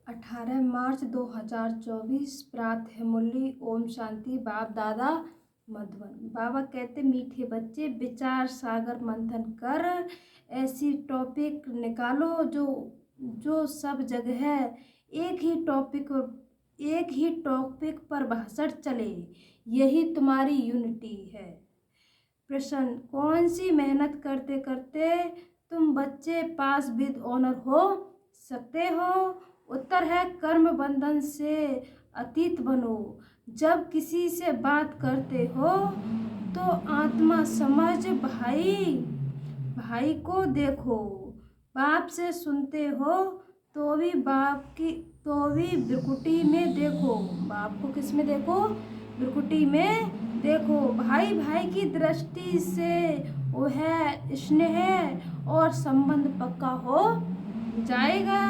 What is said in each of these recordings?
18 मार्च 2024 प्रातः मुरली। ओम शांति। बाप दादा मधुबन। बाबा कहते मीठे बच्चे विचार सागर मंथन कर ऐसी टॉपिक निकालो जो सब जगह एक ही टॉपिक पर भाषण चले। यही तुम्हारी यूनिटी है। प्रश्न, कौन सी मेहनत करते करते तुम बच्चे पास विद ऑनर हो सकते हो? उत्तर है कर्म बंधन से अतीत बनो। जब किसी से बात करते हो तो आत्मा समझ भाई को देखो। बाप से सुनते हो तो भी बिरकुटी में देखो। बाप को किस में देखो? बिरकुटी में देखो। भाई भाई की दृष्टि से वो है स्नेह और संबंध पक्का हो जाएगा।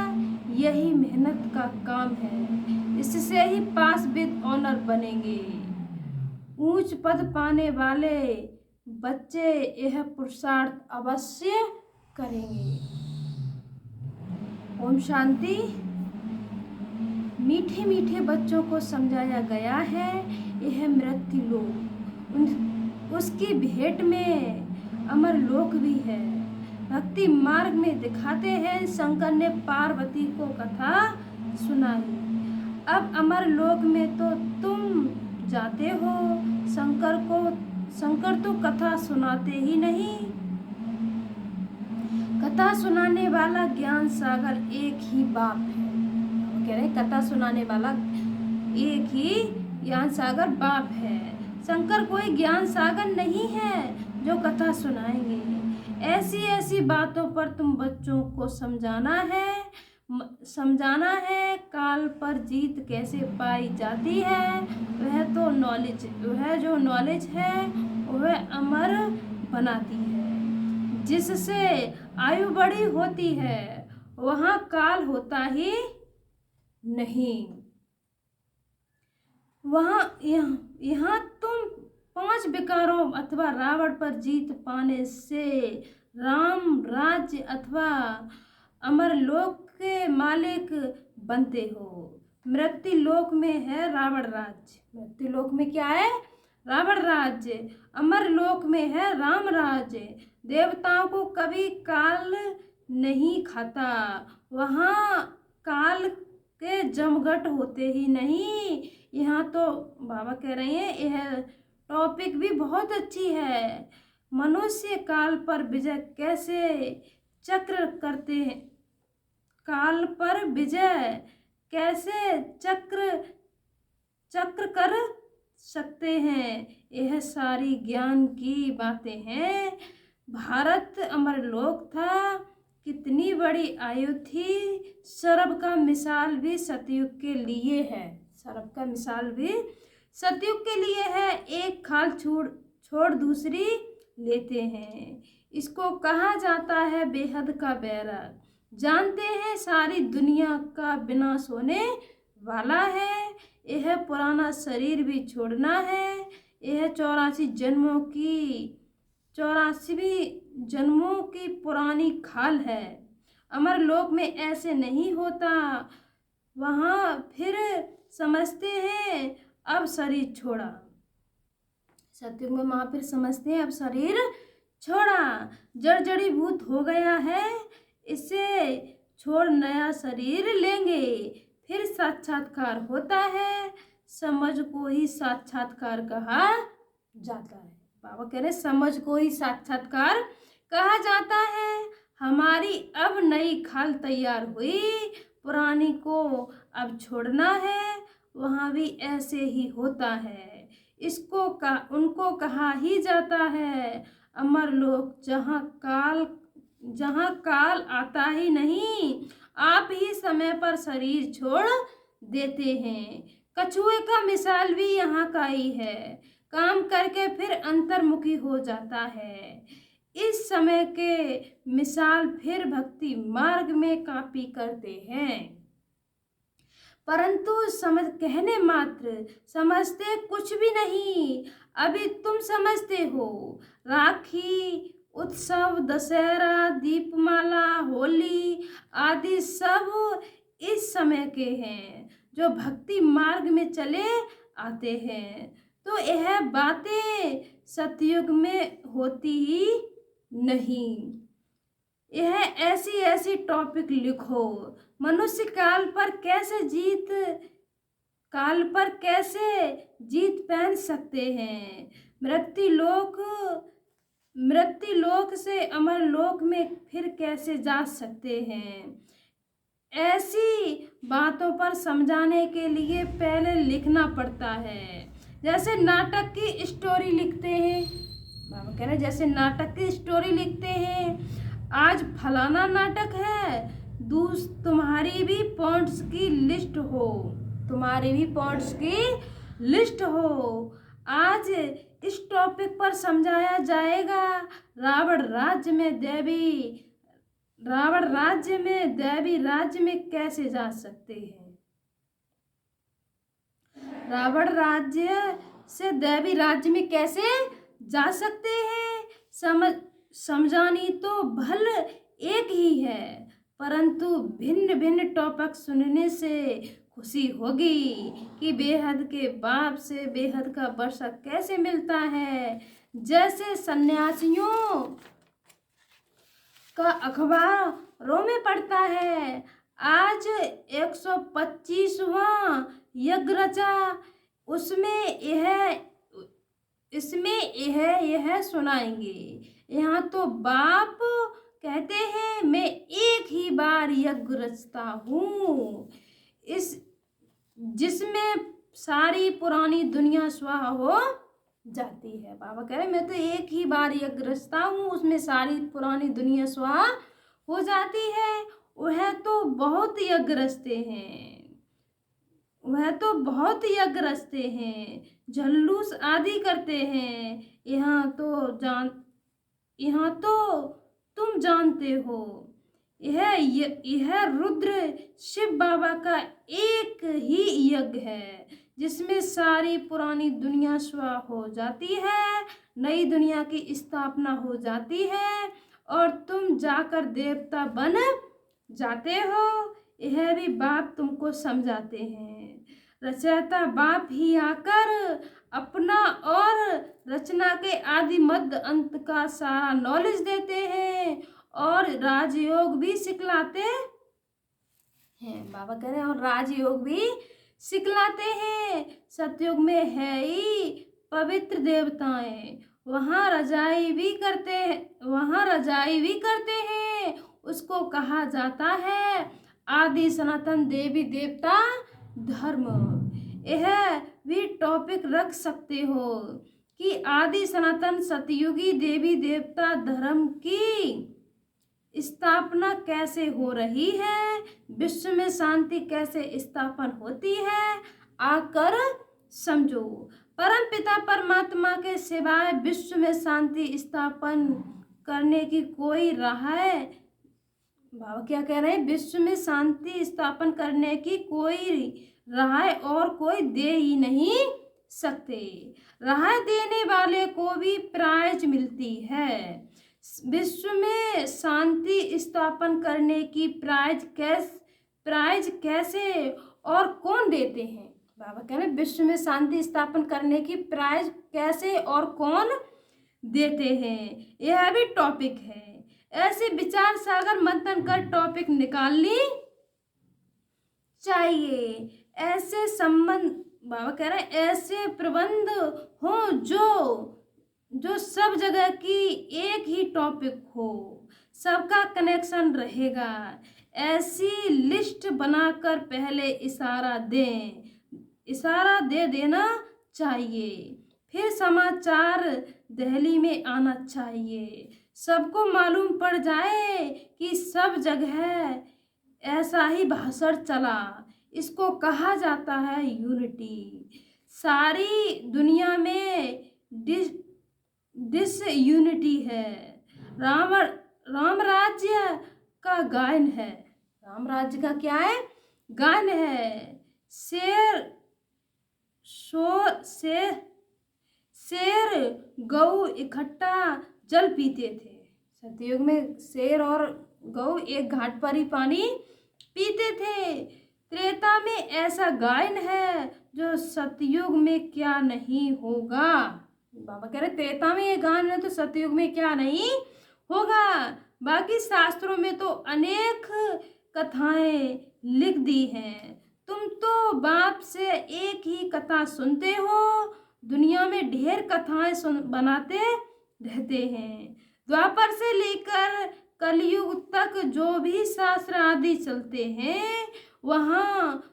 यही मेहनत का काम है। इससे ही पास विद ऑनर बनेंगे। ऊंच पद पाने वाले बच्चे यह पुरुषार्थ अवश्य करेंगे। ओम शांति। मीठे मीठे बच्चों को समझाया गया है यह मृत्यु लोक, उसकी भेंट में अमर लोक भी है। भक्ति मार्ग में दिखाते हैं शंकर ने पार्वती को कथा सुनाई। अब अमर लोक में तो तुम जाते हो, शंकर तो कथा सुनाते ही नहीं। कथा सुनाने वाला ज्ञान सागर एक ही बाप है। कह रहे कथा सुनाने वाला एक ही ज्ञान सागर बाप है। शंकर कोई ज्ञान सागर नहीं है जो कथा सुनाएंगे। ऐसी बातों पर तुम बच्चों को समझाना है काल पर जीत कैसे पाई जाती है। वह जो नॉलेज है वह अमर बनाती है। जिससे आयु बड़ी होती है वहाँ काल होता ही नहीं। यहाँ तुम 5 विकारों अथवा रावण पर जीत पाने से राम राज्य अथवा अमरलोक के मालिक बनते हो। मृत्यु लोक में है रावण राज्य। मृत्यु लोक में क्या है? रावण राज्य। अमरलोक में है राम राज्य। देवताओं को कभी काल नहीं खाता। वहाँ काल के जमघट होते ही नहीं। यहाँ तो बाबा कह रहे हैं यह टॉपिक भी बहुत अच्छी है। मनुष्य काल पर विजय कैसे चक्र करते हैं, काल पर विजय कैसे चक्र कर सकते हैं, यह सारी ज्ञान की बातें हैं। भारत अमरलोक था, कितनी बड़ी आयु थी। सरब का मिसाल भी सतयुग के लिए है। सरब का मिसाल भी सतयुग के लिए है। एक खाल छोड़ दूसरी लेते हैं। इसको कहा जाता है बेहद का बैराग। जानते हैं सारी दुनिया का विनाश होने वाला है। यह पुराना शरीर भी छोड़ना है। यह 84 जन्मों की पुरानी खाल है। अमरलोक में ऐसे नहीं होता। वहाँ फिर समझते हैं अब शरीर छोड़ा। सत्युग में वहाँ फिर समझते हैं अब शरीर छोड़ा, जड़ीभूत हो गया है, इसे छोड़ नया शरीर लेंगे। फिर साक्षात्कार होता है। समझ को ही साक्षात्कार कहा जाता है। बाबा कह रहे समझ को ही साक्षात्कार कहा जाता है। हमारी अब नई खाल तैयार हुई, पुरानी को अब छोड़ना है। वहाँ भी ऐसे ही होता है। उनको कहा ही जाता है अमरलोक, जहाँ काल आता ही नहीं। आप ही समय पर शरीर छोड़ देते हैं। कछुए का मिसाल भी यहाँ का ही है। काम करके फिर अंतर्मुखी हो जाता है। इस समय के मिसाल फिर भक्ति मार्ग में कॉपी करते हैं, परंतु कहने मात्र, समझते कुछ भी नहीं। अभी तुम समझते हो राखी उत्सव, दशहरा, दीपमाला, होली आदि सब इस समय के हैं जो भक्ति मार्ग में चले आते हैं। तो यह बातें सतयुग में होती ही नहीं। यह ऐसी ऐसी टॉपिक लिखो, मनुष्य काल पर कैसे जीत पहन सकते हैं, मृत्युलोक से अमरलोक में फिर कैसे जा सकते हैं। ऐसी बातों पर समझाने के लिए पहले लिखना पड़ता है। जैसे नाटक की स्टोरी लिखते हैं, बाबा कह रहे हैं जैसे नाटक की स्टोरी लिखते हैं, आज फलाना नाटक है, तुम्हारी भी पॉइंट्स की लिस्ट हो। आज इस टॉपिक पर समझाया जाएगा रावण राज्य में दैवी राज्य में कैसे जा सकते हैं। रावण राज्य से दैवी राज्य में कैसे जा सकते हैं। समझानी तो भल एक ही है, परंतु भिन्न भिन्न टॉपिक सुनने से खुशी होगी कि बेहद के बाप से बेहद का वर्षा कैसे मिलता है। जैसे सन्यासियों का अखबारों में पढ़ता है, आज 125वां यज्ञ रचा, इसमें यह सुनाएंगे। यहाँ तो बाप कहते हैं मैं एक ही बार यज्ञ रचता हूँ, जिसमें सारी पुरानी दुनिया स्वाहा हो जाती है। बाबा कह रहे मैं तो एक ही बार यज्ञ रचता हूँ, उसमें सारी पुरानी दुनिया स्वाहा हो जाती है। वह तो बहुत यज्ञ रचते हैं, झल्लूस आदि करते हैं। यहाँ तो तुम जानते हो, यह रुद्र शिव बाबा का एक ही यज्ञ है, जिसमें सारी पुरानी दुनिया स्वाहा हो जाती है, नई दुनिया की स्थापना हो जाती है और तुम जाकर देवता बन जाते हो। यह भी बाप तुमको समझाते हैं। रचयिता बाप ही आकर अपना और रचना के आदि मध्य अंत का सारा नॉलेज देते हैं और राजयोग भी सिखलाते हैं। बाबा कह रहे हैं और राजयोग भी सिखलाते हैं। सतयुग में है ही पवित्र देवताएं, वहाँ रजाई भी करते हैं। उसको कहा जाता है आदि सनातन देवी देवता धर्म। यह भी टॉपिक रख सकते हो कि आदि सनातन सतयुगी देवी देवता धर्म की स्थापना कैसे हो रही है, विश्व में शांति कैसे स्थापन होती है, आकर समझो। परम पिता परमात्मा के सिवाय विश्व में शांति स्थापन करने की कोई राह है। बाबा क्या कह रहे हैं, विश्व में शांति स्थापन करने की कोई राह और कोई दे ही नहीं सकते। राह देने वाले को भी प्राइज मिलती है। विश्व में शांति स्थापन करने की प्राइज कैसे और कौन देते हैं। बाबा कह रहे हैं विश्व में शांति स्थापन करने की प्राइज कैसे और कौन देते हैं, यह भी टॉपिक है। ऐसे विचार सागर मंथन कर टॉपिक निकालनी चाहिए। ऐसे संबंध, बाबा कह रहे हैं ऐसे प्रबंध हो जो सब जगह की एक ही टॉपिक हो, सबका कनेक्शन रहेगा। ऐसी लिस्ट बनाकर पहले इशारा दे देना चाहिए, फिर समाचार दिल्ली में आना चाहिए। सबको मालूम पड़ जाए कि सब जगह ऐसा ही भाषण चला। इसको कहा जाता है यूनिटी। सारी दुनिया में डिसयूनिटी है। राम राज्य का गायन है। राम राज्य का क्या है, गायन है। शेर गऊ इकट्ठा जल पीते थे। सतयुग में शेर और गऊ एक घाट पर ही पानी पीते थे। त्रेता में ऐसा गायन है जो सतयुग में क्या नहीं होगा। बाबा कह रहे त्रेता में ये गायन है तो सतयुग में क्या नहीं होगा। बाकी शास्त्रों में तो अनेक कथाएं लिख दी हैं। तुम तो बाप से एक ही कथा सुनते हो, दुनिया में ढेर कथाएं बनाते रहते हैं। द्वापर से लेकर कलयुग तक जो भी शास्त्र आदि चलते हैं वहाँ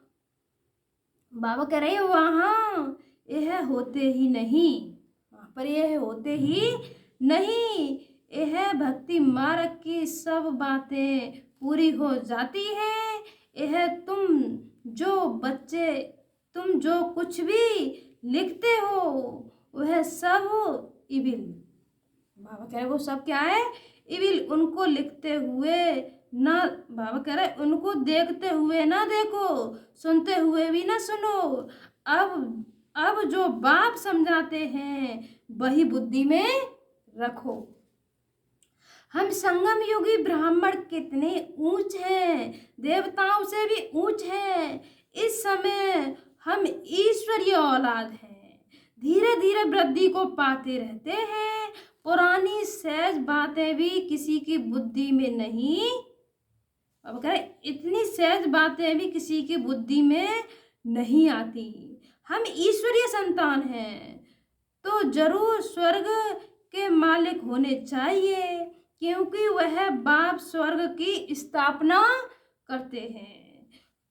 बाबा कह रहे हैं वहाँ यह होते ही नहीं, वहाँ पर यह होते ही नहीं। यह भक्ति मार्ग की सब बातें पूरी हो जाती हैं। यह तुम जो कुछ भी लिखते हो वह सब इविल। बाबा कह रहे वो सब क्या है? इविल। उनको लिखते हुए ना, बाबा कह रहे उनको देखते हुए ना देखो, सुनते हुए भी ना सुनो। अब जो बाप समझाते हैं वही बुद्धि में रखो। हम संगम युगी ब्राह्मण कितने ऊंच हैं, देवताओं से भी ऊंच हैं। इस समय हम ईश्वरीय औलाद हैं, धीरे धीरे वृद्धि को पाते रहते हैं। पुरानी सहज बातें भी किसी की बुद्धि में नहीं, अब कह रहे इतनी सहज बातें भी किसी की बुद्धि में नहीं आती। हम ईश्वरीय संतान हैं तो जरूर स्वर्ग के मालिक होने चाहिए, क्योंकि वह बाप स्वर्ग की स्थापना करते हैं।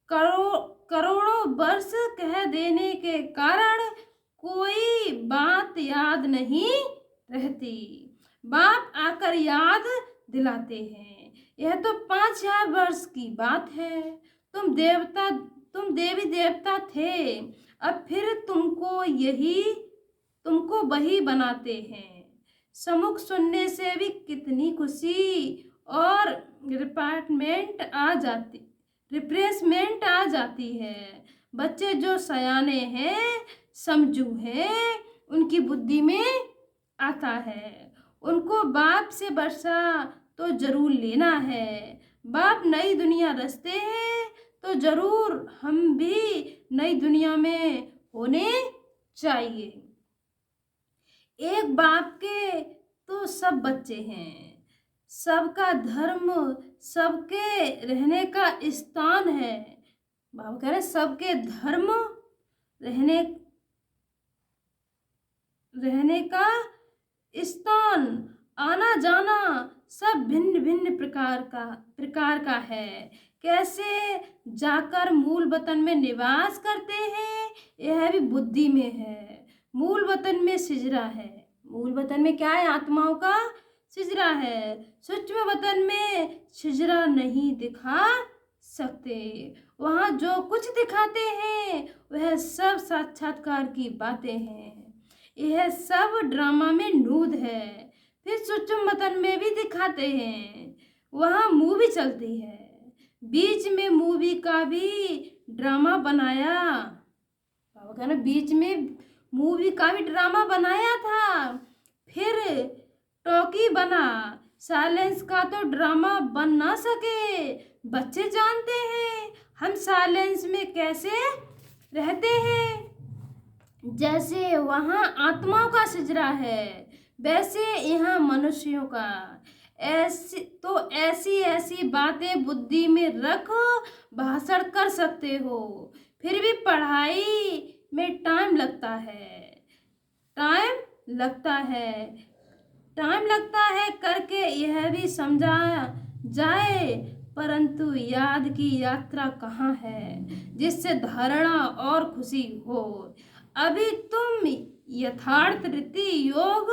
करोड़ों वर्ष कह देने के कारण कोई बात याद नहीं रहती, बाप आकर याद दिलाते हैं। यह तो 5000 वर्ष की बात है। तुम देवी देवता थे, अब फिर तुमको वही बनाते हैं। सम्मुख सुनने से भी कितनी खुशी और रिफ्रेशमेंट आ जाती है। बच्चे जो सयाने हैं, समझू हैं, उनकी बुद्धि में आता है। उनको बाप से वर्षा तो जरूर लेना है। बाप नई दुनिया रचते हैं तो जरूर हम भी नई दुनिया में होने चाहिए। एक बाप के तो सब बच्चे हैं, सबका धर्म सबके रहने का स्थान है। बाबा कह रहे सबके धर्म रहने का स्थान, आना जाना सब भिन्न भिन्न प्रकार का है। कैसे जाकर मूल वतन में निवास करते हैं यह भी बुद्धि में है। मूल वतन में सिजरा है, मूल वतन में क्या है? आत्माओं का सिजरा है। सूक्ष्म वतन में सिजरा नहीं दिखा सकते। वहाँ जो कुछ दिखाते हैं वह सब साक्षात्कार की बातें हैं। यह सब ड्रामा में नूद है। फिर सूक्ष्म वतन में भी दिखाते हैं, वहाँ मूवी चलती है। बीच में मूवी का भी ड्रामा बनाया, बाबा कहना बीच में मूवी का भी ड्रामा बनाया था। फिर टॉकी बना, साइलेंस का तो ड्रामा बन ना सके। बच्चे जानते हैं हम साइलेंस में कैसे रहते हैं। जैसे वहाँ आत्माओं का सिजरा है वैसे यहाँ मनुष्यों का। ऐसी बातें बुद्धि में रख भाषण कर सकते हो। फिर भी पढ़ाई में टाइम लगता है करके यह भी समझा जाए, परंतु याद की यात्रा कहाँ है जिससे धारणा और खुशी हो। अभी तुम यथार्थ रीति योग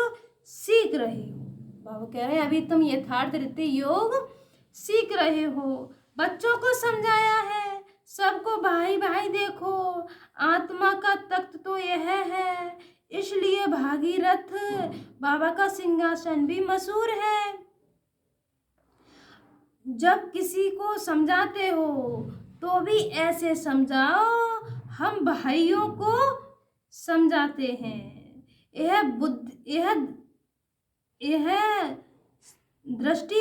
सीख रहे हो। बाबा कह रहे हैं अभी तुम यथार्थ रीति योग सीख रहे हो। बच्चों को समझाया है, सबको भाई भाई देखो। आत्मा का तख्त तो यह है, इसलिए भागीरथ बाबा का सिंहासन भी मशहूर है। जब किसी को समझाते हो तो भी ऐसे समझाओ हम भाइयों को समझाते हैं। यह दृष्टि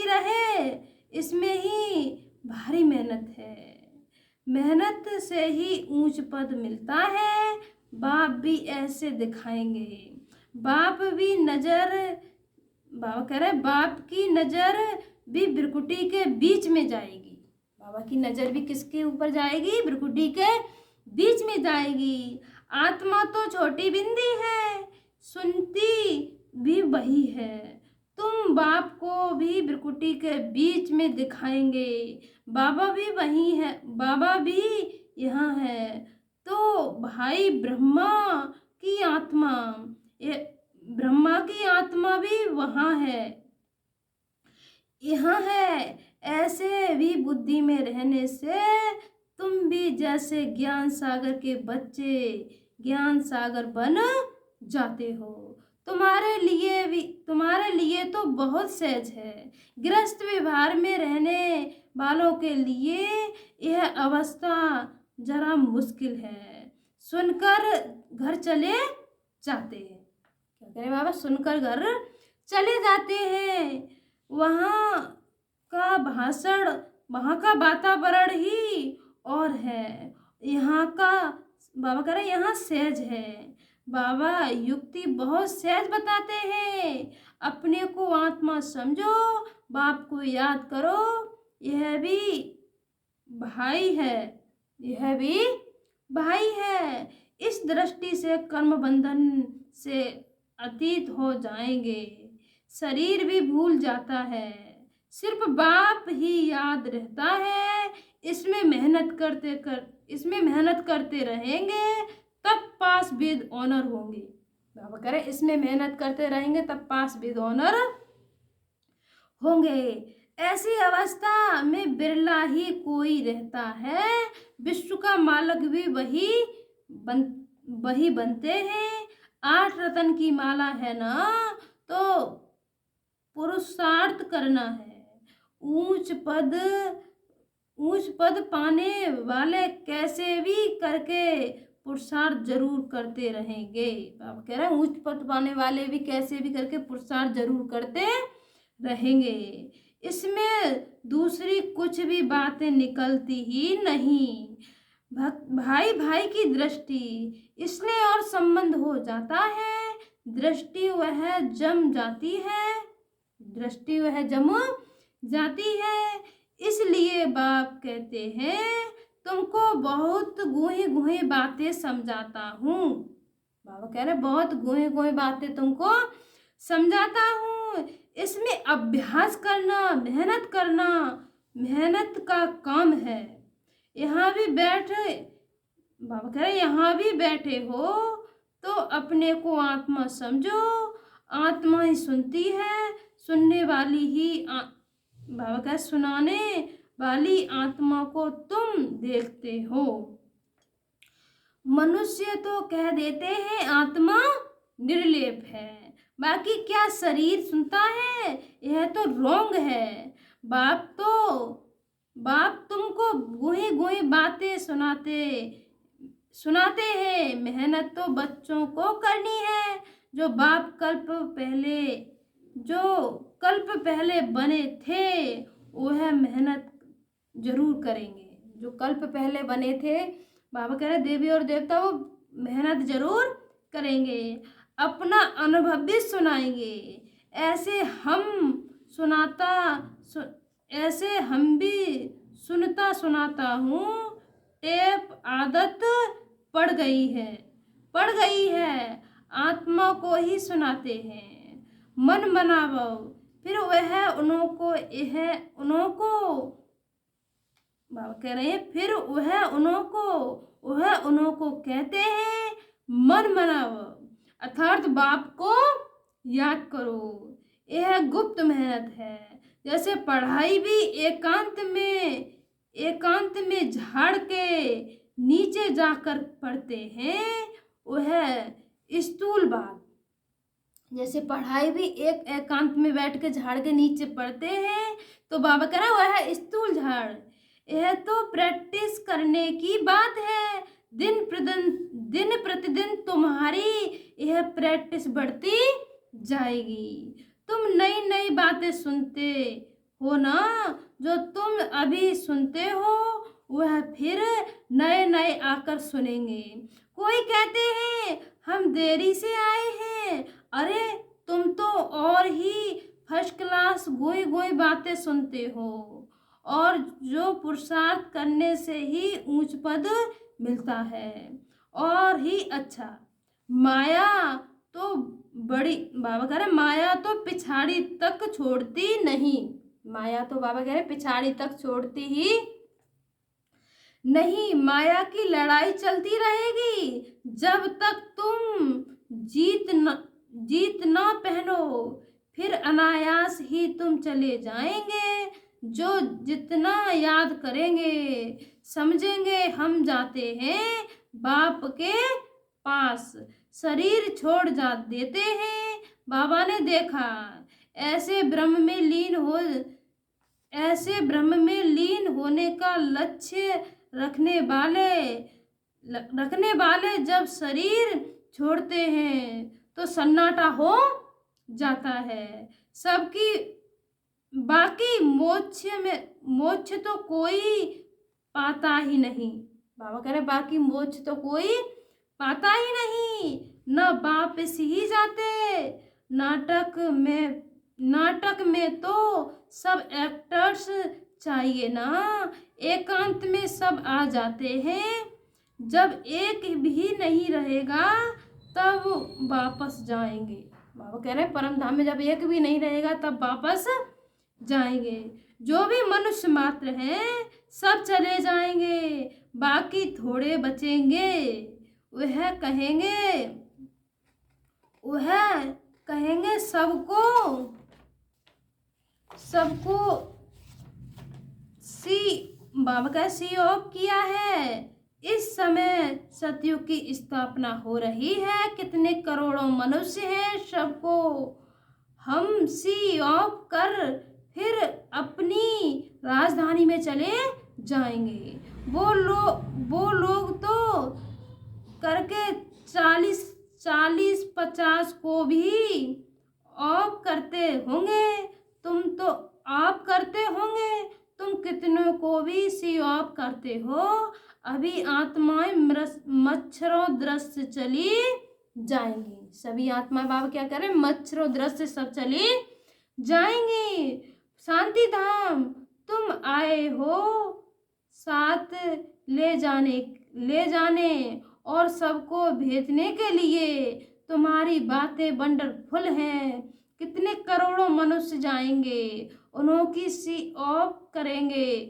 रहे इसमें ही भारी मेहनत है। मेहनत से ही ऊंच पद मिलता है। बाप भी ऐसे दिखाएंगे। बाप भी नजर बाबा कह रहे बाप की नजर भी भ्रिकुटी के बीच में जाएगी। बाबा की नजर भी किसके ऊपर जाएगी? भ्रिकुटी के बीच में जाएगी। आत्मा तो छोटी बिंदी है, सुनती भी वही है। तुम बाप को भी भ्रिकुटी के बीच में दिखाएंगे। बाबा भी वही है, बाबा भी यहाँ है। तो भाई ब्रह्मा की आत्मा, ये ब्रह्मा की आत्मा भी वहाँ है, यहाँ है। ऐसे भी बुद्धि में रहने से तुम भी जैसे ज्ञान सागर के बच्चे ज्ञान सागर बन जाते हो। तुम्हारे लिए तो बहुत सहज है। गृहस्थ व्यवहार में रहने वालों के लिए यह अवस्था जरा मुश्किल है। सुनकर घर चले जाते हैं। क्या कह रहे बाबा? सुनकर घर चले जाते हैं। वहाँ का भाषण, वहाँ का वातावरण ही और है। यहाँ का बाबा कह रहे यहाँ सहज है। बाबा युक्ति बहुत सहज बताते हैं। अपने को आत्मा समझो, बाप को याद करो, यह भी भाई है, यह भी भाई है। इस दृष्टि से कर्म बंधन से अतीत हो जाएंगे। शरीर भी भूल जाता है, सिर्फ बाप ही याद रहता है। इसमें मेहनत करते रहेंगे तब पास विद ऑनर होंगे। बाबा कह रहे इसमें मेहनत करते रहेंगे तब पास विद ऑनर होंगे। ऐसी अवस्था में बिरला ही कोई रहता है। विश्व का मालिक भी वही बनते हैं। 8 रतन की माला है ना, तो पुरुषार्थ करना है। ऊंच पद पाने वाले कैसे भी करके पुरुषार्थ जरूर करते रहेंगे। बाबा कह रहे हैं ऊंच पद पाने वाले भी कैसे भी करके पुरुषार्थ जरूर करते रहेंगे। इसमें दूसरी कुछ भी बातें निकलती ही नहीं। भाई भाई की दृष्टि इसलिए और संबंध हो जाता है। दृष्टि वह जम जाती है। इसलिए बाप कहते हैं तुमको बहुत गुही बातें समझाता हूँ। बाबा कह रहे बहुत गुही बातें तुमको समझाता हूँ। इसमें अभ्यास करना, मेहनत का काम है। बाबा कह रहे यहाँ भी बैठे हो तो अपने को आत्मा समझो। आत्मा ही सुनती है, सुनने वाली ही बाबा कह सुनाने वाली आत्मा को तुम देखते हो। मनुष्य तो कह देते हैं आत्मा निर्लेप है, बाकी क्या शरीर सुनता है? यह तो रोंग है। बाप तुमको गुही बातें सुनाते हैं। मेहनत तो बच्चों को करनी है। जो कल्प पहले बने थे वह मेहनत जरूर करेंगे। जो कल्प पहले बने थे, बाबा कह रहे देवी और देवता, वो मेहनत जरूर करेंगे। अपना अनुभव भी सुनाएंगे। ऐसे हम भी सुनाता हूँ। टेप आदत पड़ गई है। आत्मा को ही सुनाते हैं। मन बनावो, फिर वह बाबा कह रहे हैं फिर वह उन्हों को कहते हैं मन बनावो, अर्थात बाप को याद करो। यह गुप्त मेहनत है। जैसे पढ़ाई भी एकांत में झाड़ के नीचे जाकर पढ़ते हैं, वह स्थूल बात। जैसे पढ़ाई भी एकांत में बैठ के झाड़ के नीचे पढ़ते हैं, तो बाबा कह रहा वह स्थूल झाड़। यह तो प्रैक्टिस करने की बात है। दिन प्रतिदिन तुम्हारी यह प्रैक्टिस बढ़ती जाएगी। तुम नई बातें सुनते हो ना, जो तुम अभी सुनते हो वह फिर नए नए आकर सुनेंगे। कोई कहते हैं हम देरी से आए हैं, अरे तुम तो और ही फर्स्ट क्लास गोई गोई बातें सुनते हो, और जो पुरुषार्थ करने से ही ऊंच पद मिलता है और ही अच्छा। माया तो बड़ी, बाबा कह रहे माया तो पिछाड़ी तक छोड़ती नहीं, माया तो बाबा कह रहे पिछाड़ी तक छोड़ती ही नहीं। माया की लड़ाई चलती रहेगी जब तक तुम जीत ना पहनो, फिर अनायास ही तुम चले जाएंगे। जो जितना याद करेंगे समझेंगे हम जाते हैं बाप के पास, शरीर छोड़ जा देते हैं। बाबा ने देखा ऐसे ब्रह्म में लीन होने का लक्ष्य रखने वाले जब शरीर छोड़ते हैं तो सन्नाटा हो जाता है। सबकी बाकी मोक्ष तो कोई पाता ही नहीं। बाबा कह रहे बाकी मोक्ष तो कोई पाता ही नहीं, न वापस ही जाते। नाटक में तो सब एक्टर्स चाहिए ना, एकांत में सब आ जाते हैं। जब एक भी नहीं रहेगा तब वापस जाएंगे। बाबा कह रहे हैं परम धाम में जब एक भी नहीं रहेगा तब वापस जाएंगे। जो भी मनुष्य मात्र हैं सब चले जाएंगे, बाकी थोड़े बचेंगे। वह कहेंगे सबको बाबा का सी ऑफ किया है। इस समय सतयुग की स्थापना हो रही है, कितने करोड़ों मनुष्य हैं, सबको हम सी ऑफ कर फिर अपनी राजधानी में चले जाएंगे। वो लोग तो करके 40-50 को भी ऑफ करते होंगे, तुम तो ऑफ करते होंगे, तुम कितनों को भी सी ऑफ करते हो। अभी आत्माएं मच्छरों दृश्य चली जाएंगी। सभी आत्माएं बाबा क्या करें, मच्छरों दृश्य सब चली जाएंगी। शांति धाम तुम आए हो साथ ले जाने और सबको भेजने के लिए। तुम्हारी बातें वंडरफुल हैं। कितने करोड़ों मनुष्य जाएंगे, उन्हों की सी ऑफ करेंगे।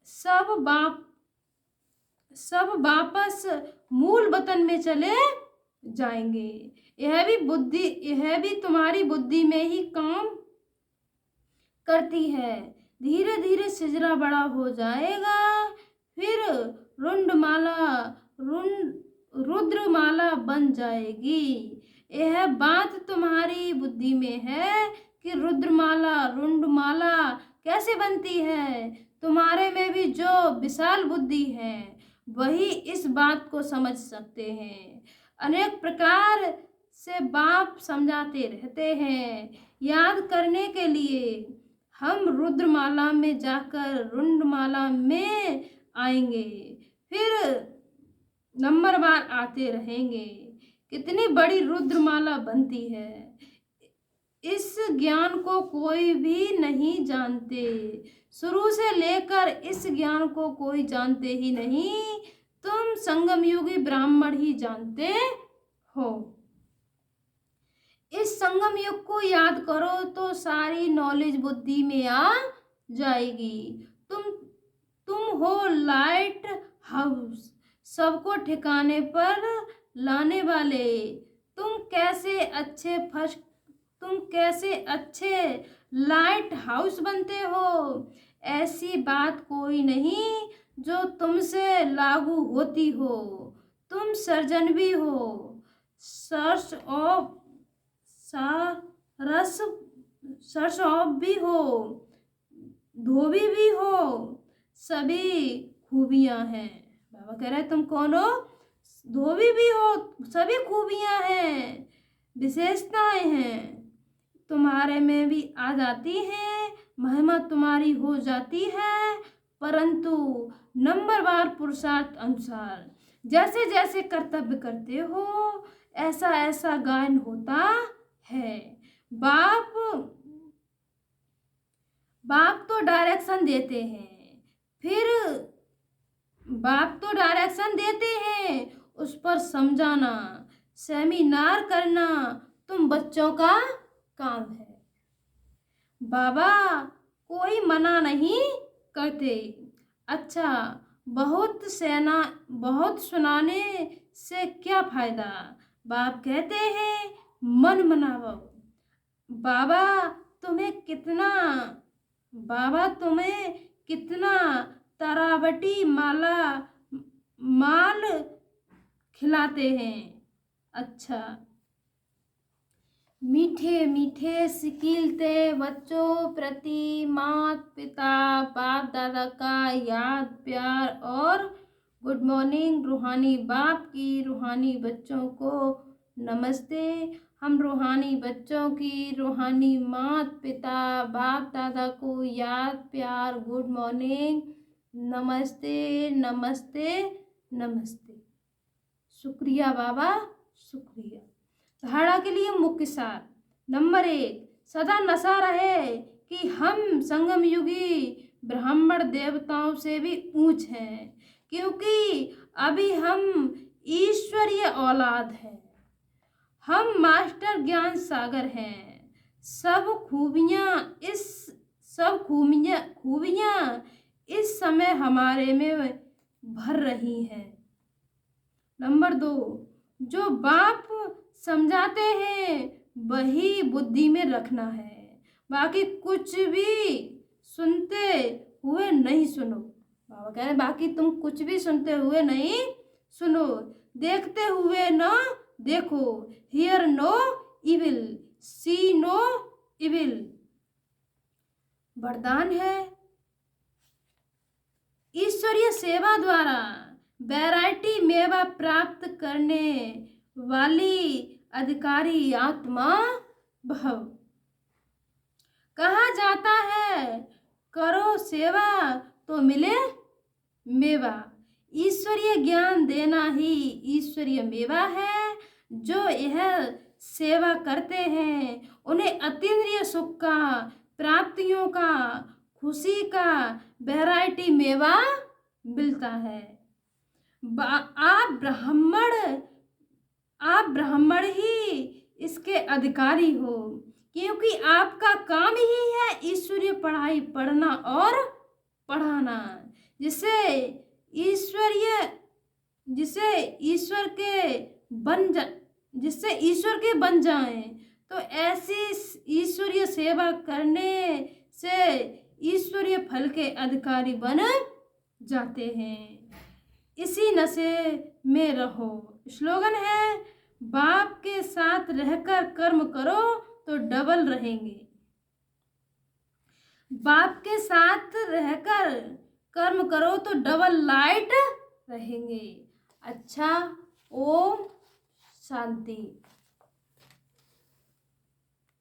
सब वापस मूल वतन में चले जाएंगे। यह भी तुम्हारी बुद्धि में ही काम करती है। धीरे धीरे सिजरा बड़ा हो जाएगा, फिर रुद्रमाला बन जाएगी। यह बात तुम्हारी बुद्धि में है कि रुंडमाला कैसे बनती है। तुम्हारे में भी जो विशाल बुद्धि है वही इस बात को समझ सकते हैं। अनेक प्रकार से बाप समझाते रहते हैं। याद करने के लिए हम रुद्रमाला में जाकर रुंडमाला में आएंगे, फिर नंबरवार आते रहेंगे। कितनी बड़ी रुद्रमाला बनती है, इस ज्ञान को कोई भी नहीं जानते। शुरू से लेकर इस ज्ञान को कोई जानते ही नहीं। तुम संगम युगी ब्राह्मण ही जानते हो। इस संगम युग को याद करो तो सारी नॉलेज बुद्धि में आ जाएगी। तुम हो लाइट हाउस, सबको ठिकाने पर लाने वाले। तुम कैसे अच्छे लाइट हाउस बनते हो। ऐसी बात कोई नहीं जो तुमसे लागू होती हो। तुम सर्जन भी हो, सर्च ऑफ भी हो, धोबी भी हो, सभी खूबियां हैं। बाबा कह रहे तुम कौन हो, धोबी भी हो, सभी खूबियां हैं, विशेषताएं हैं। तुम्हारे में भी आ जाती हैं, महिमा तुम्हारी हो जाती है, परंतु नंबरवार पुरुषार्थ अनुसार जैसे जैसे कर्तव्य करते हो ऐसा ऐसा गायन होता है। बाप तो डायरेक्शन देते हैं, फिर बाप तो डायरेक्शन देते हैं, उस पर समझाना, सेमिनार करना तुम बच्चों का काम है। बाबा कोई मना नहीं करते। अच्छा, बहुत सुनाने से क्या फायदा? बाप कहते हैं मन मनाओ। बाबा तुम्हें कितना तरावटी माल खिलाते हैं। अच्छा, मीठे मीठे सिकिलते बच्चों प्रति माता पिता बाप दादा का याद प्यार और गुड मॉर्निंग। रूहानी बाप की रूहानी बच्चों को नमस्ते। हम रूहानी बच्चों की रूहानी माता पिता बाप दादा को याद प्यार गुड मॉर्निंग, नमस्ते नमस्ते नमस्ते। शुक्रिया बाबा, शुक्रिया। धारणा के लिए मुख्य सार। नंबर 1, सदा नशा रहे कि हम संगम युगी ब्राह्मण देवताओं से भी ऊंच हैं, क्योंकि अभी हम ईश्वरीय औलाद हैं। हम मास्टर ज्ञान सागर हैं। सब खूबियां इस समय हमारे में भर रही हैं। नंबर 2, जो बाप समझाते हैं वही बुद्धि में रखना है, बाकी कुछ भी सुनते हुए नहीं सुनो। बाबा कह रहे बाकी तुम कुछ भी सुनते हुए नहीं सुनो, देखते हुए न देखो, hear no evil, see no evil. वरदान है ईश्वरीय सेवा द्वारा वैरायटी मेवा प्राप्त करने वाली अधिकारी आत्मा भव। कहा जाता है करो सेवा तो मिले मेवा। ईश्वरीय ज्ञान देना ही ईश्वरीय मेवा है। जो यह सेवा करते हैं उन्हें अतीन्द्रिय सुख का, प्राप्तियों का, खुशी का वैरायटी मेवा मिलता है। आप ब्राह्मण ही इसके अधिकारी हो, क्योंकि आपका काम ही है ईश्वरीय पढ़ाई पढ़ना और पढ़ाना, जिससे ईश्वर के बन जाएं। तो ऐसी ईश्वरीय सेवा करने से ईश्वरीय फल के अधिकारी बन जाते हैं। इसी नशे में रहो। स्लोगन है बाप के साथ रहकर कर्म करो तो डबल रहेंगे। बाप के साथ रहकर कर्म करो तो डबल लाइट रहेंगे। अच्छा, ओम शांति।